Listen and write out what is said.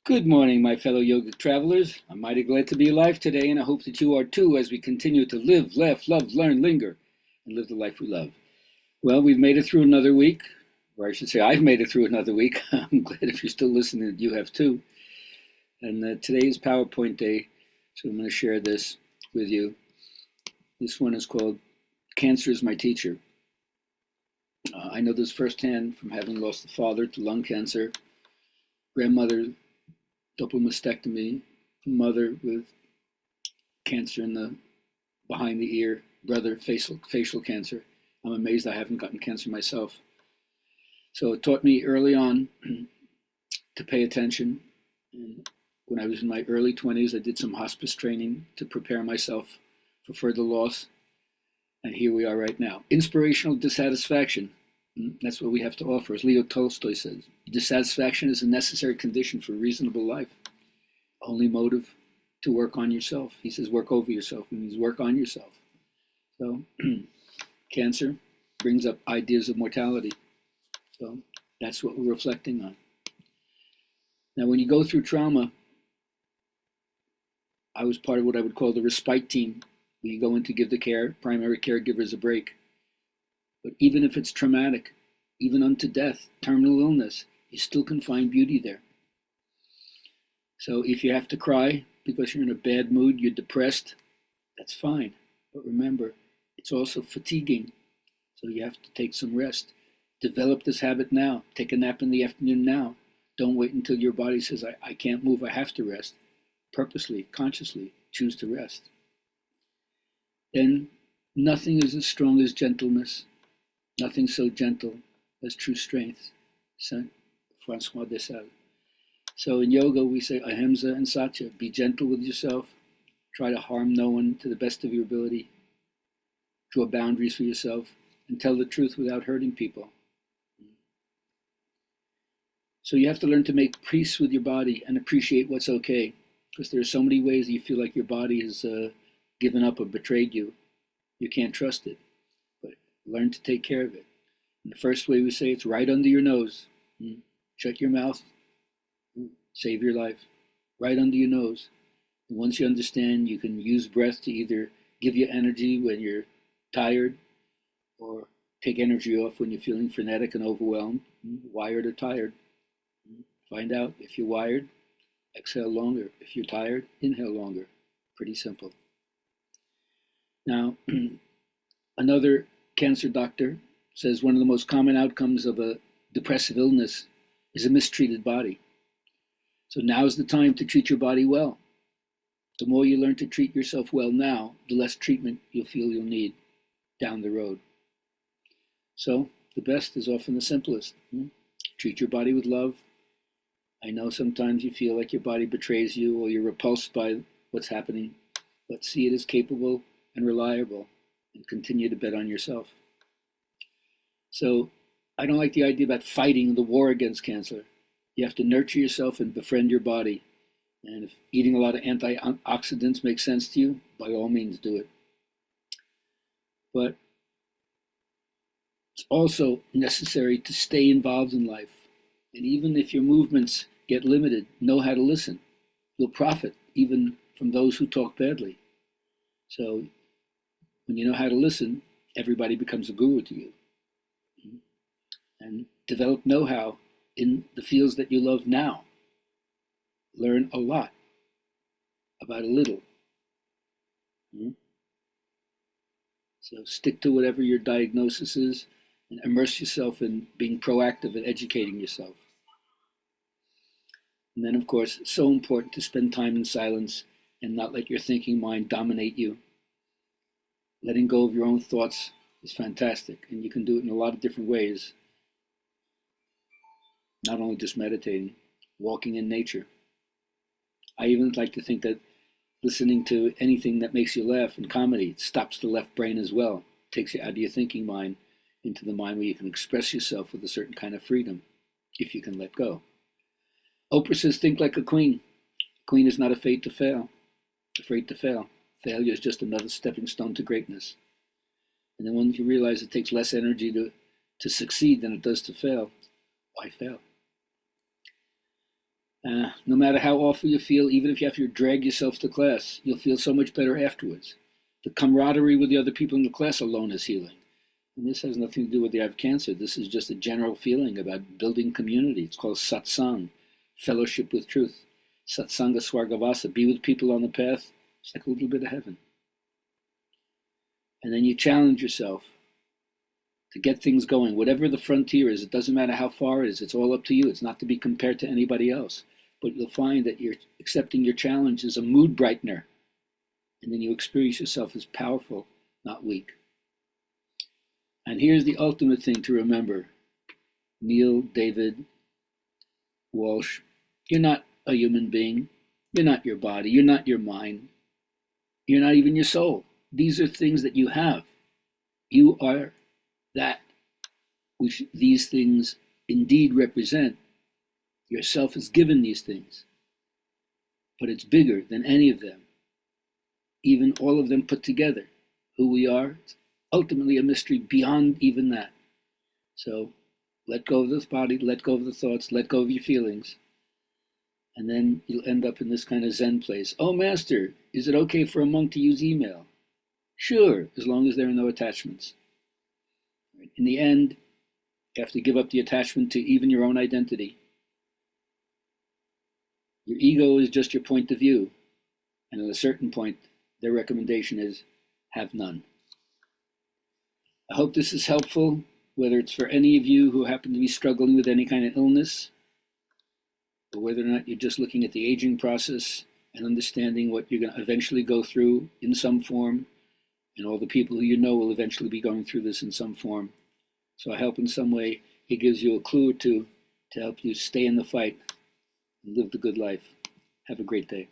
Good morning, my fellow yogic travelers. I'm mighty glad to be alive today, and I hope that you are too as we continue to live, laugh, love, learn, linger, and live the life we love. Well, we've made it through another week, or I should say, I've made it through another week. I'm glad if you're still listening that you have too. And today is PowerPoint Day, so I'm going to share this with you. This one is called Cancer is My Teacher. I know this firsthand from having lost a father to lung cancer, grandmother double mastectomy, mother with cancer in the behind the ear, brother facial cancer. I'm amazed I haven't gotten cancer myself. So it taught me early on to pay attention. And when I was in my early 20s, I did some hospice training to prepare myself for further loss. And here we are right now. Inspirational dissatisfaction. That's what we have to offer. As Leo Tolstoy says, dissatisfaction is a necessary condition for a reasonable life. Only motive to work on yourself. He says work over yourself. It means work on yourself. So cancer brings up ideas of mortality. So that's what we're reflecting on. Now, when you go through trauma, I was part of what I would call the respite team. We go in to give the primary caregivers a break. But even if it's traumatic, even unto death, terminal illness, you still can find beauty there. So if you have to cry because you're in a bad mood, you're depressed, that's fine. But remember, it's also fatiguing. So you have to take some rest. Develop this habit now. Take a nap in the afternoon now. Don't wait until your body says, I can't move, I have to rest. Purposely, consciously, choose to rest. Then nothing is as strong as gentleness. Nothing so gentle as true strength. Saint Francois de Sales. So in yoga, we say ahimsa and satya. Be gentle with yourself. Try to harm no one to the best of your ability. Draw boundaries for yourself and tell the truth without hurting people. So you have to learn to make peace with your body and appreciate what's okay. Because there are so many ways that you feel like your body has given up or betrayed you. You can't trust it. But learn to take care of it. And the first way we say it's right under your nose. Shut your mouth. Save your life. Right under your nose. And once you understand, you can use breath to either give you energy when you're tired or take energy off when you're feeling frenetic and overwhelmed, wired or tired. Find out if you're wired, exhale longer. If you're tired, inhale longer. Pretty simple. Now, another cancer doctor says one of the most common outcomes of a depressive illness is a mistreated body. So now's the time to treat your body well. The more you learn to treat yourself well now, the less treatment you'll feel you'll need down the road. So the best is often the simplest. Treat your body with love. I know sometimes you feel like your body betrays you or you're repulsed by what's happening, but see it as capable and reliable and continue to bet on yourself. So I don't like the idea about fighting the war against cancer. You have to nurture yourself and befriend your body. And if eating a lot of antioxidants makes sense to you, by all means do it. But it's also necessary to stay involved in life. And even if your movements get limited, know how to listen. You'll profit even from those who talk badly. So when you know how to listen, everybody becomes a guru to you. And develop know-how in the fields that you love now. Learn a lot about a little. So stick to whatever your diagnosis is and immerse yourself in being proactive and educating yourself. And then, of course, it's so important to spend time in silence and not let your thinking mind dominate you. Letting go of your own thoughts is fantastic, and you can do it in a lot of different ways. Not only just meditating, walking in nature. I even like to think that listening to anything that makes you laugh in comedy stops the left brain as well. Takes you out of your thinking mind into the mind where you can express yourself with a certain kind of freedom, if you can let go. Oprah says, think like a queen. A queen is not afraid to fail. Failure is just another stepping stone to greatness. And then once you realize it takes less energy to succeed than it does to fail, why fail? No matter how awful you feel, even if you have to drag yourself to class, you'll feel so much better afterwards. The camaraderie with the other people in the class alone is healing. And this has nothing to do with the I have cancer. This is just a general feeling about building community. It's called satsang, fellowship with truth. Satsanga swargavasa, be with people on the path. It's like a little bit of heaven. And then you challenge yourself to get things going. Whatever the frontier is, it doesn't matter how far it is. It's all up to you. It's not to be compared to anybody else. But you'll find that you're accepting your challenge as a mood brightener. And then you experience yourself as powerful, not weak. And here's the ultimate thing to remember. Neil, David, Walsh, you're not a human being. You're not your body. You're not your mind. You're not even your soul. These are things that you have. You are that which these things indeed represent. Yourself is given these things. But it's bigger than any of them. Even all of them put together. Who we are, it's ultimately a mystery beyond even that. So let go of this body, let go of the thoughts, let go of your feelings. And then you'll end up in this kind of Zen place. Oh, Master, is it okay for a monk to use email? Sure, as long as there are no attachments. In the end, you have to give up the attachment to even your own identity. Your ego is just your point of view. And at a certain point, their recommendation is have none. I hope this is helpful, whether it's for any of you who happen to be struggling with any kind of illness, or whether or not you're just looking at the aging process and understanding what you're going to eventually go through in some form, and all the people who you know will eventually be going through this in some form. So I hope in some way it gives you a clue or two to help you stay in the fight and live the good life. Have a great day.